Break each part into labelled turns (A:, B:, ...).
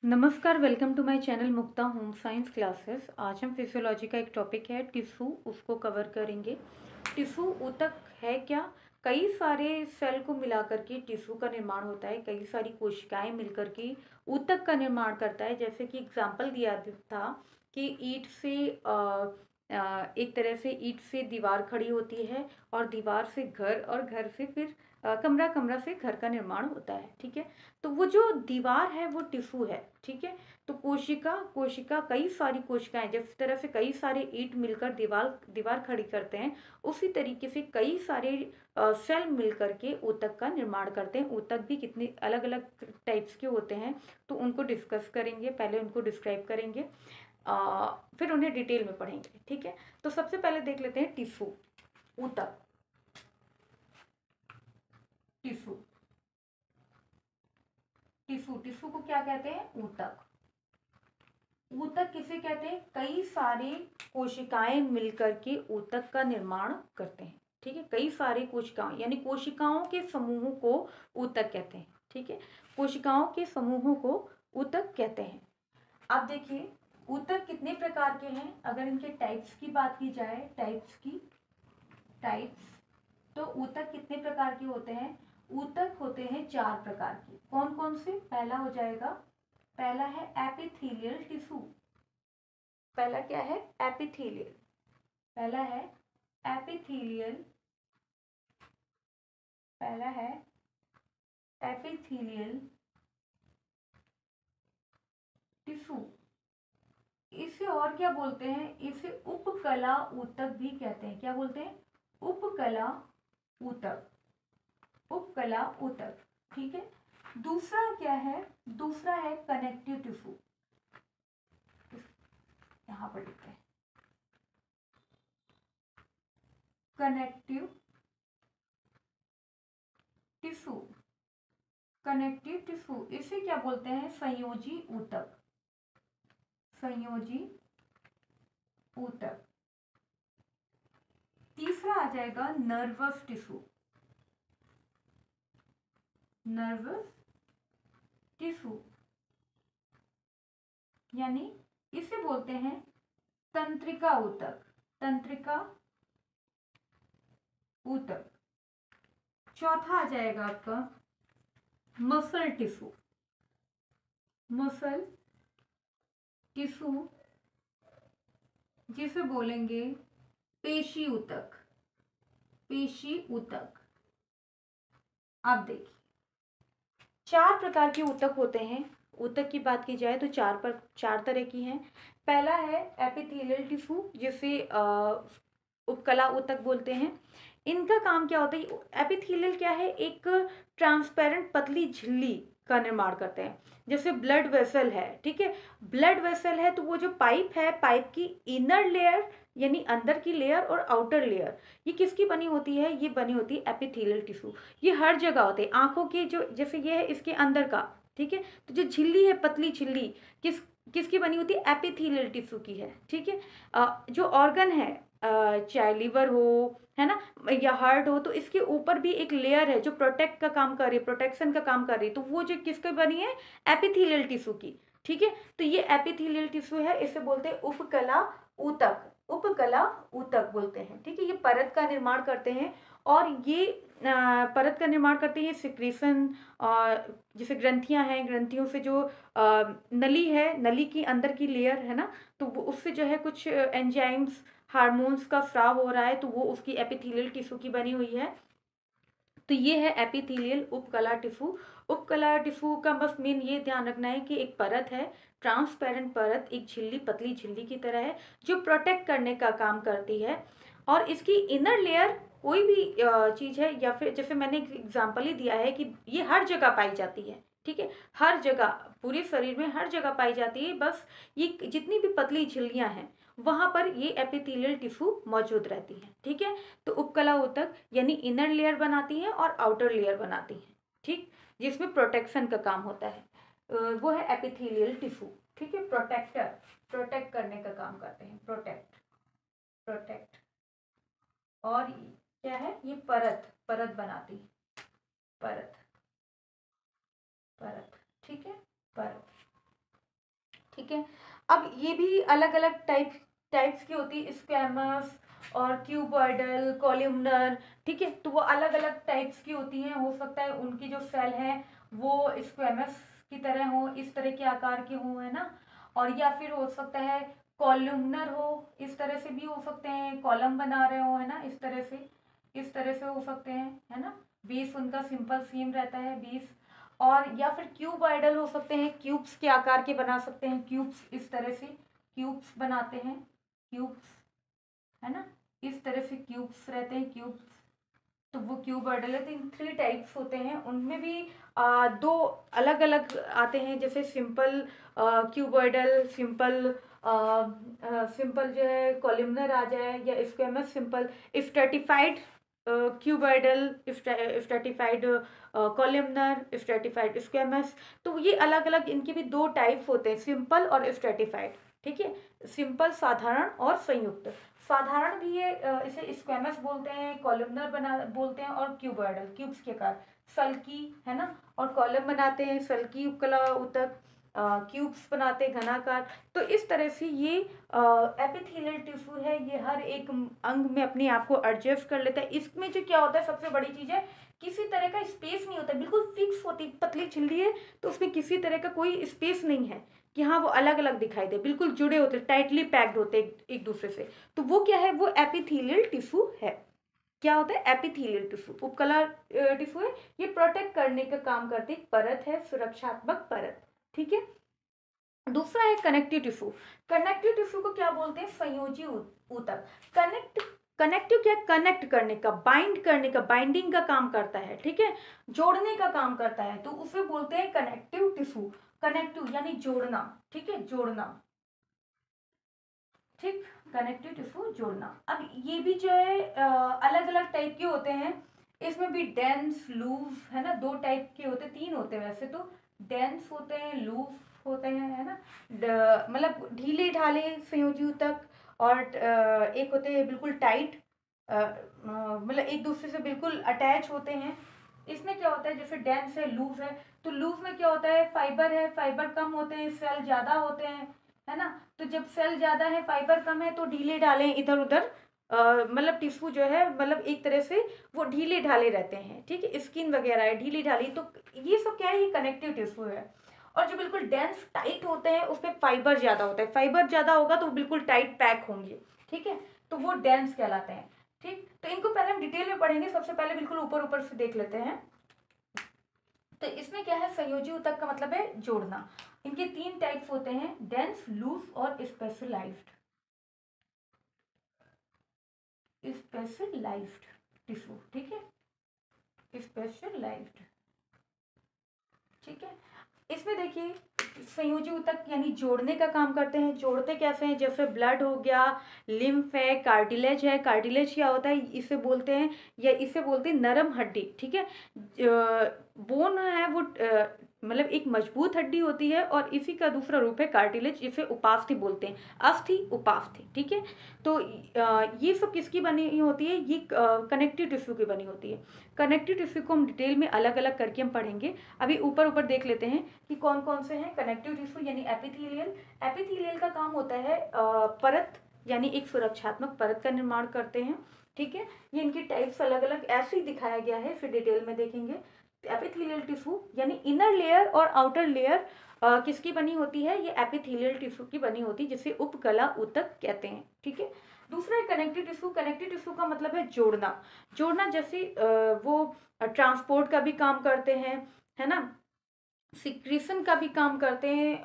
A: नमस्कार, welcome to my channel Mukta home science classes. आज हम फिजियोलॉजी का एक टॉपिक है टिश्यू, उसको कवर करेंगे। टिश्यू ऊतक है क्या? कई सारे सेल को मिलाकर के टिश्यू का निर्माण होता है। कई सारी कोशिकाएं मिलकर के ऊतक का निर्माण करता है। जैसे कि एग्जाम्पल दिया था कि ईंट से एक तरह से ईंट से दीवार खड़ी होती है और दीवार से घर और घर से फिर कमरा कमरा से घर का निर्माण होता है। ठीक है, तो वो जो दीवार है वो टिश्यू है। ठीक है, तो कोशिका कोशिका कई सारी कोशिकाएं, जिस तरह से कई सारे ईंट मिलकर दीवार दीवार खड़ी करते हैं, उसी तरीके से कई सारे सेल मिलकर के ऊतक का निर्माण करते हैं। ऊतक भी कितने अलग अलग टाइप्स के होते हैं, तो उनको डिस्कस करेंगे। पहले उनको डिस्क्राइब करेंगे, फिर उन्हें डिटेल में पढ़ेंगे। ठीक है, तो सबसे पहले देख लेते हैं टिश्यू, ऊतक। टिश्यू टिश्यू टिश्यू को क्या कहते हैं? ऊतक। ऊतक किसे कहते हैं? कई सारे कोशिकाएं मिलकर के ऊतक का निर्माण करते हैं। ठीक है, कई सारे कोशिकाएं यानी कोशिकाओं के समूहों को ऊतक कहते हैं। ठीक है, कोशिकाओं के समूहों को ऊतक कहते हैं। अब देखिए, ऊतक कितने प्रकार के हैं। अगर इनके टाइप्स की बात की जाए, टाइप्स, तो ऊतक कितने प्रकार के होते हैं? ऊतक होते हैं 4 प्रकार के। कौन कौन से? पहला हो जाएगा, पहला है एपिथेलियल टिश्यू। पहला क्या है? एपिथेलियल। पहला है एपिथेलियल। पहला है एपिथेलियल टिश्यू। इसे और क्या बोलते हैं? इसे उपकला ऊतक भी कहते हैं। क्या बोलते हैं? उपकला ऊतक। उपकला ऊतक। ठीक है, दूसरा क्या है? दूसरा है कनेक्टिव टिश्यू। यहां पर लिखते हैं कनेक्टिव टिश्यू। कनेक्टिव टिश्यू, इसे क्या बोलते हैं? संयोजी ऊतक। संयोजी ऊतक। तीसरा आ जाएगा नर्वस टिश्यू। नर्वस टिश्यू यानी इसे बोलते हैं तंत्रिका ऊतक। तंत्रिका ऊतक। चौथा आ जाएगा आपका मसल टिश्यू। मसल टिश्यू जिसे बोलेंगे पेशी ऊतक। पेशी ऊतक। आप देखिए, 4 प्रकार के ऊतक होते हैं। ऊतक की बात की जाए तो 4 तरह की हैं। पहला है एपिथेलियल टिश्यू, जिसे उपकला ऊतक बोलते हैं। इनका काम क्या होता है? एपिथेलियल क्या है? एक ट्रांसपेरेंट पतली झिल्ली का निर्माण करते हैं। जैसे ब्लड वेसल है, ठीक है, ब्लड वेसल है तो वो जो पाइप है, पाइप की इनर लेयर यानी अंदर की लेयर और आउटर लेयर, ये किसकी बनी होती है? ये बनी होती है एपिथेलियल टिश्यू। ये हर जगह होते हैं। आंखों के जो, जैसे ये है इसके अंदर का, ठीक है, तो जो झिल्ली है, पतली झिल्ली, किसकी बनी होती है? एपिथेलियल टिश्यू की है। ठीक है, जो ऑर्गन है, चाहे लिवर हो, है ना, या हार्ट हो, तो इसके ऊपर भी एक लेयर है जो प्रोटेक्ट का काम कर रही है, प्रोटेक्शन का काम कर रही है। तो वो जो किसकी बनी है? एपिथेलियल टिश्यू की। ठीक है, तो ये एपिथेलियल टिश्यू है, इसे बोलते हैं उपकला ऊतक। उपकला ऊतक बोलते हैं। ठीक है, ये परत का निर्माण करते हैं और ये परत का निर्माण करते हैं सिक्रीशन, जैसे ग्रंथियां हैं, ग्रंथियों से जो नली है, नली की अंदर की लेयर है ना, तो वो उससे जो है कुछ एंजाइम्स, हार्मोन्स का स्राव हो रहा है, तो वो उसकी एपिथेलियल टिश्यू की बनी हुई है। तो ये है एपिथेलियल उपकला टिश्यू। उपकला टिश्यू का बस मेन ये ध्यान रखना है कि एक परत है, ट्रांसपेरेंट परत, एक झिल्ली, पतली झिल्ली की तरह है, जो प्रोटेक्ट करने का काम करती है। और इसकी इनर लेयर कोई भी चीज है, या फिर जैसे मैंने एक एग्जाम्पल ही दिया है कि ये हर जगह पाई जाती है। ठीक है, हर जगह, पूरे शरीर में हर जगह पाई जाती है। बस ये जितनी भी पतली झिल्लियां हैं, वहां पर ये एपिथेलियल टिश्यू मौजूद रहती है। ठीक है, तो उपकला ऊतक यानी इनर लेयर बनाती है और आउटर लेयर बनाती है। ठीक, जिसमें प्रोटेक्शन का काम होता है, वो है एपिथेलियल टिश्यू। ठीक है, प्रोटेक्टर, प्रोटेक्ट करने का काम करते हैं, प्रोटेक्ट। और क्या है? ये परत, परत बनाती है, परत, परत। ठीक है, परत। ठीक है। अब ये भी अलग अलग टाइप्स की होती है, स्क्वैमस और क्यूबॉइडल, कॉलमनर, ठीक है। तो वो अलग अलग टाइप्स की होती हैं। हो सकता है उनकी जो सेल हैं वो स्क्वैमस की तरह हो, इस तरह के आकार के हो, है ना। और या फिर हो सकता है कॉलमनर हो, इस तरह से भी हो सकते हैं, कॉलम बना रहे हो, है ना, इस तरह से हो सकते हैं, है ना। बेस उनका सिंपल सेम रहता है बेस। और या फिर क्यूबॉइडल हो सकते हैं, क्यूब्स के आकार के बना सकते हैं, क्यूब्स इस तरह से क्यूब्स बनाते हैं, क्यूब्स, है ना, इस तरह से क्यूब्स रहते हैं, क्यूब्स। तो वो क्यूबॉइडल है। तो इन 3 टाइप्स होते हैं, उनमें भी 2 अलग अलग आते हैं, जैसे सिंपल क्यूबॉइडल, सिंपल जो है कॉलमनर आ जाए, या squamous simple, stratified cuboidal, stratified columnar, stratified squamous. तो ये अलग अलग इनके भी 2 टाइप्स होते हैं, सिंपल और स्ट्रेटिफाइड, ठीक है। सिंपल साधारण और संयुक्त। साधारण भी ये इसे स्क्वेमस बोलते हैं, कॉलमनर बना बोलते हैं, और क्यूबॉइडल क्यूब्स के आकार, सल्की, है ना, और कॉलम बनाते हैं, सल्की, उपकला, ऊतक, क्यूब्स बनाते हैं, घनाकार। तो इस तरह से ये एपिथेलियल टिश्यू है, ये हर एक अंग में अपने आप को एडजस्ट कर लेता है। इसमें जो क्या होता है, सबसे बड़ी चीज है, किसी तरह का स्पेस नहीं होता, बिल्कुल फिक्स होती, पतली झिल्ली है, तो उसमें किसी तरह का कोई स्पेस नहीं है कि हाँ वो अलग अलग दिखाई दे, बिल्कुल जुड़े होते, टाइटली पैक्ड होते एक दूसरे से। तो वो क्या है, वो एपिथेलियल टिश्यू है। क्या होता है, एपिथेलियल टिश्यू, उपकला टिश्यू है। ये प्रोटेक्ट करने का काम करती परत है, सुरक्षात्मक परत, ठीक है। दूसरा है कनेक्टिव टिश्यू। कनेक्टिव टिश्यू को क्या बोलते हैं, संयोजी ऊतक। कनेक्टिव क्या, कनेक्ट करने का, बाइंड करने का, बाइंडिंग का काम करता है, ठीक है, जोड़ने का काम करता है, तो उसे बोलते हैं कनेक्टिव टिश्यू। कनेक्टिव यानी जोड़ना, ठीक है, जोड़ना, ठीक, कनेक्टिव टिश्यू जोड़ना। अब ये भी जो है अलग अलग टाइप के होते हैं, इसमें भी डेंस, लूज, है ना, 2 टाइप के होते हैं, 3 होते हैं वैसे तो, डेंस होते हैं, लूज होते हैं, है ना, मतलब ढीले ढाले संयोजी ऊतक, और एक होते हैं बिल्कुल टाइट, मतलब एक दूसरे से बिल्कुल अटैच होते हैं। इसमें क्या होता है, जैसे डेंस है, लूज है, तो लूज में क्या होता है, फाइबर है, फाइबर कम होते हैं, सेल ज्यादा होते हैं, है ना। तो जब सेल ज्यादा है, फाइबर कम है, तो ढीले ढाले इधर उधर, मतलब टिश्यू जो है, मतलब एक तरह से वो ढीले ढाले रहते हैं, ठीक है, स्किन वगैरह है ढीली ढाली। तो ये सब क्या है, ये कनेक्टिव टिश्यू है। और जो बिल्कुल डेंस टाइट होते हैं उसमें फाइबर ज्यादा होता है, फाइबर ज्यादा होगा तो बिल्कुल टाइट पैक होंगे, ठीक है, तो वो डेंस कहलाते हैं, ठीक। तो इनको पहले हम डिटेल में पढ़ेंगे, सबसे पहले बिल्कुल ऊपर ऊपर से देख लेते हैं। तो इसमें क्या है, संयोजी ऊतक का मतलब है जोड़ना। इनके 3 टाइप्स होते हैं, डेंस, लूज और स्पेशलाइज्ड टिश्यू, ठीक है, स्पेशलाइज्ड, ठीक है। इसमें देखिए, संयोजी ऊतक यानी जोड़ने का काम करते हैं। जोड़ते कैसे हैं, जैसे ब्लड हो गया, लिम्फ है, कार्टिलेज है। कार्टिलेज क्या होता है, इसे बोलते हैं, या इसे बोलते हैं नरम हड्डी, ठीक है। बोन है वो मतलब एक मजबूत हड्डी होती है, और इसी का दूसरा रूप है कार्टिलेज, जिसे उपास्थि बोलते हैं, अस्थि, उपास्थि, ठीक है। तो ये सब किसकी बनी होती है, ये कनेक्टिव टिश्यू की बनी होती है। कनेक्टिव टिश्यू को हम डिटेल में अलग अलग करके हम पढ़ेंगे। अभी ऊपर ऊपर देख लेते हैं कि कौन कौन से हैं कनेक्टिव टिश्यू, यानी एपिथेलियल। एपिथेलियल का काम होता है परत, यानी एक सुरक्षात्मक परत का निर्माण करते हैं, ठीक है। ये इनकी टाइप्स अलग अलग ऐसे ही दिखाया गया है, फिर डिटेल में देखेंगे। एपिथेलियल टिश्यू यानी इनर लेयर और आउटर लेयर किसकी बनी होती है, ये एपिथेलियल टिश्यू की बनी होती है, जिसे उपकला ऊतक कहते हैं, ठीक है। दूसरा है कनेक्टिव टिश्यू। कनेक्टिव टिश्यू का मतलब है जोड़ना। जोड़ना जैसे वो ट्रांसपोर्ट का भी काम करते हैं, है ना, सिक्रीशन का भी काम करते हैं,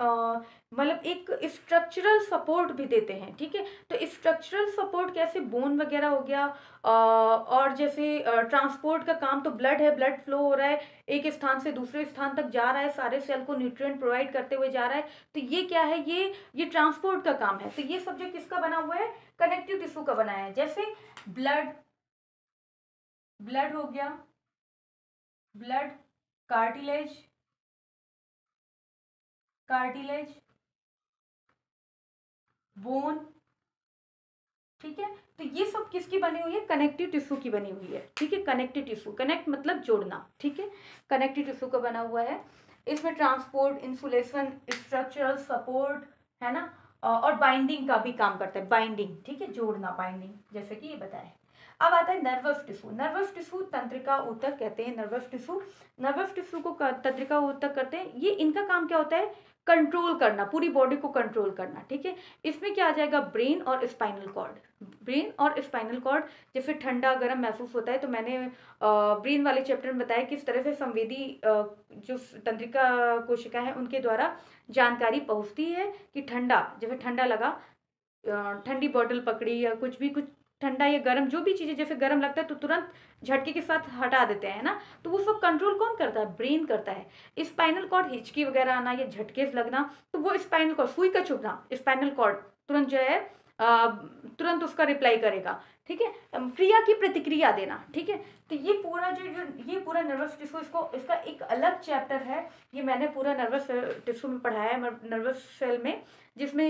A: मतलब एक स्ट्रक्चरल सपोर्ट भी देते हैं, ठीक है। तो स्ट्रक्चरल सपोर्ट कैसे, बोन वगैरह हो गया, और जैसे ट्रांसपोर्ट का काम, तो ब्लड है, ब्लड फ्लो हो रहा है, एक स्थान से दूसरे स्थान तक जा रहा है, सारे सेल को न्यूट्रिएंट प्रोवाइड करते हुए जा रहा है, तो ये क्या है, ये ट्रांसपोर्ट का काम है। तो ये सब्जेक्ट किसका बना हुआ है, कनेक्टिव टिश्यू का बनाया है। जैसे ब्लड ब्लड हो गया, ब्लड, कार्टिलेज, कार्टिलेज, बोन, ठीक है। तो ये सब किसकी बनी हुई है, कनेक्टिव टिश्यू की बनी हुई है, ठीक है। कनेक्टिव टिश्यू, कनेक्ट मतलब जोड़ना, ठीक है, कनेक्टिव टिश्यू का बना हुआ है। इसमें ट्रांसपोर्ट, इंसुलेशन, स्ट्रक्चरल सपोर्ट, है ना, और बाइंडिंग का भी काम करता है, बाइंडिंग, ठीक है, जोड़ना, बाइंडिंग, जैसे कि ये बताया। अब आता है नर्वस टिश्यू। नर्वस टिश्यू तंत्रिका ऊतक कहते हैं। नर्वस टिश्यू, नर्वस टिश्यू को तंत्रिका ऊतक करते हैं। ये इनका काम क्या होता है, कंट्रोल करना, पूरी बॉडी को कंट्रोल करना, ठीक है। इसमें क्या आ जाएगा, ब्रेन और स्पाइनल कॉर्ड। ब्रेन और स्पाइनल कॉर्ड, जैसे ठंडा गर्म महसूस होता है, तो मैंने ब्रेन वाले चैप्टर में बताया किस तरह से संवेदी जो तंत्रिका कोशिका है उनके द्वारा जानकारी पहुंचती है कि ठंडा, जैसे ठंडा लगा, ठंडी बॉटल पकड़ी या कुछ भी, कुछ ठंडा या गर्म, जो भी चीजें जैसे गर्म लगता है तो तुरंत झटके के साथ हटा देते हैं ना, तो वो सब कंट्रोल कौन करता है, ब्रेन करता है। स्पाइनल कॉर्ड, हिचकी वगैरह आना या झटके लगना, तो वो स्पाइनल कॉर्ड, सुई का चुभना, स्पाइनल कॉर्ड तुरंत जो है तुरंत उसका रिप्लाई करेगा, ठीक है। क्रिया की प्रतिक्रिया देना, ठीक है। तो ये पूरा ये पूरा नर्वस टिश्यू, इसको इसका एक अलग चैप्टर है, ये मैंने पूरा नर्वस टिश्यू में पढ़ाया है, नर्वस सेल में, जिसमें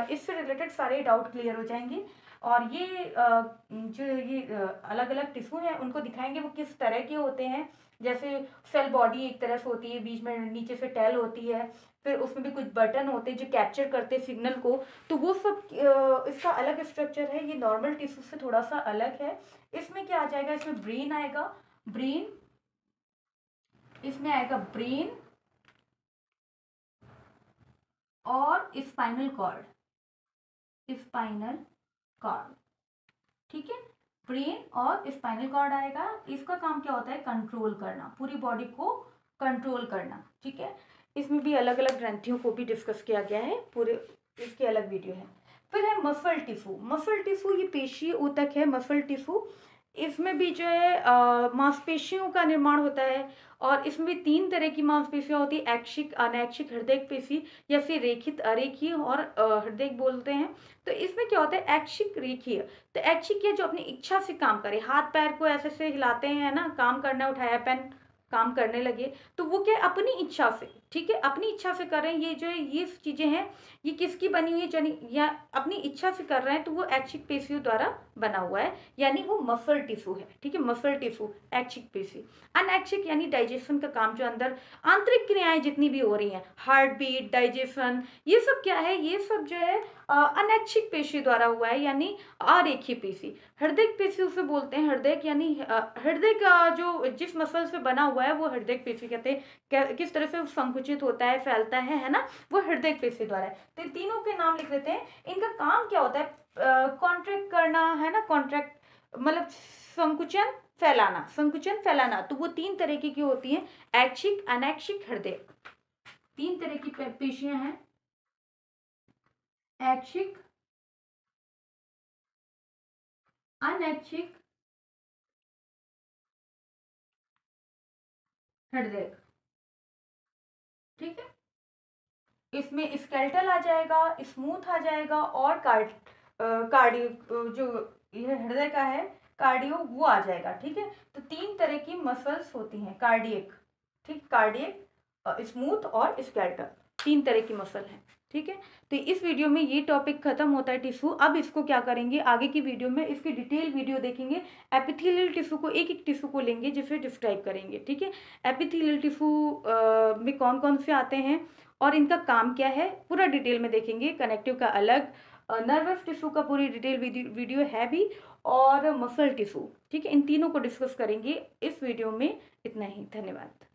A: इससे रिलेटेड सारे डाउट क्लियर हो जाएंगे। और ये जो ये अलग अलग टिश्यू हैं उनको दिखाएंगे वो किस तरह के होते हैं। जैसे सेल बॉडी एक तरह से होती है, बीच में नीचे से टेल होती है, फिर उसमें भी कुछ बटन होते हैं जो कैप्चर करते हैं सिग्नल को, तो वो सब इसका अलग स्ट्रक्चर है। ये नॉर्मल टिश्यू से थोड़ा सा अलग है। इसमें क्या आ जाएगा, इसमें ब्रेन आएगा, ब्रेन, इसमें आएगा ब्रेन और स्पाइनल कॉर्ड, स्पाइनल कॉर्ड, ठीक है। ब्रेन और स्पाइनल कॉर्ड आएगा। इसका काम क्या होता है, कंट्रोल करना, पूरी बॉडी को कंट्रोल करना, ठीक है। इसमें भी अलग अलग ग्रंथियों को भी डिस्कस किया गया है, पूरे इसके अलग वीडियो है। फिर है मसल टिश्यू। मसल टिश्यू ये पेशी ऊतक है, मसल टिश्यू। इसमें भी जो है मांसपेशियों का निर्माण होता है, और इसमें 3 तरह की मांसपेशियां होती है, ऐच्छिक, अनैच्छिक हृदय पेशी, या फिर रेखित, अरेखीय और हृदय बोलते हैं। तो इसमें क्या होता है, ऐच्छिक, रेखीय। तो ऐच्छिक जो अपनी इच्छा से काम करे, हाथ पैर को ऐसे से हिलाते हैं ना, काम करना, उठाया पेन, काम करने लगे, तो वो क्या अपनी इच्छा से, ठीक है, अपनी इच्छा से कर रहे हैं। ये जो है ये चीजें हैं, ये किसकी बनी हुई है, या अपनी इच्छा से कर रहे हैं, तो वो ऐच्छिक पेशियों द्वारा बना हुआ है, यानी वो मसल टिश्यू है, ठीक है। मसल टिश्यू, ऐच्छिक पेशी। अनैच्छिक यानी डाइजेशन का काम, जो अंदर आंतरिक क्रियाएं जितनी भी हो रही हैं, हार्ट बीट, डाइजेशन, ये सब क्या है, ये सब जो है अनैच्छिक पेशी द्वारा हुआ है, यानी अरेखीय पेशी। हृदय पेशी उसे बोलते हैं, हृदय यानी हृदय का जो जिस मसल से बना हुआ है वो हृदय पेशी कहते हैं। किस तरह से संकुचित होता है, फैलता है ना, वो हृदय पेशी द्वारा है। तो इन तीनों के नाम लिख लेते हैं। इनका काम क्या होता है, कॉन्ट्रैक्ट करना, है ना, कॉन्ट्रैक्ट मतलब संकुचन, फैलाना, संकुचन, फैलाना। तो वो 3 तरह की होती है, ऐच्छिक, अनैच्छिक, हृदय। 3 तरह की पेशियां हैं, ऐच्छिक, अनैच्छिक, हृदय, ठीक है। इसमें स्केलेटल आ जाएगा, स्मूथ आ जाएगा, और कार्डियो जो ये हृदय का है, कार्डियो वो आ जाएगा, ठीक है। तो 3 तरह की मसल्स होती हैं, कार्डियक, ठीक, कार्डियक, स्मूथ और स्केलेटल, 3 तरह की मसल है, ठीक है। तो इस वीडियो में ये टॉपिक खत्म होता है टिश्यू। अब इसको क्या करेंगे, आगे की वीडियो में इसकी डिटेल वीडियो देखेंगे, एपिथेलियल टिश्यू को, एक एक टिश्यू को लेंगे जिसे डिस्क्राइब करेंगे, ठीक है। एपिथेलियल टिश्यू में कौन कौन से आते हैं और इनका काम क्या है, पूरा डिटेल में देखेंगे। कनेक्टिव का अलग, नर्वस टिश्यू का पूरी डिटेल वीडियो है भी, और मसल टिश्यू, ठीक है। इन तीनों को डिस्कस करेंगे इस वीडियो में। इतना ही, धन्यवाद।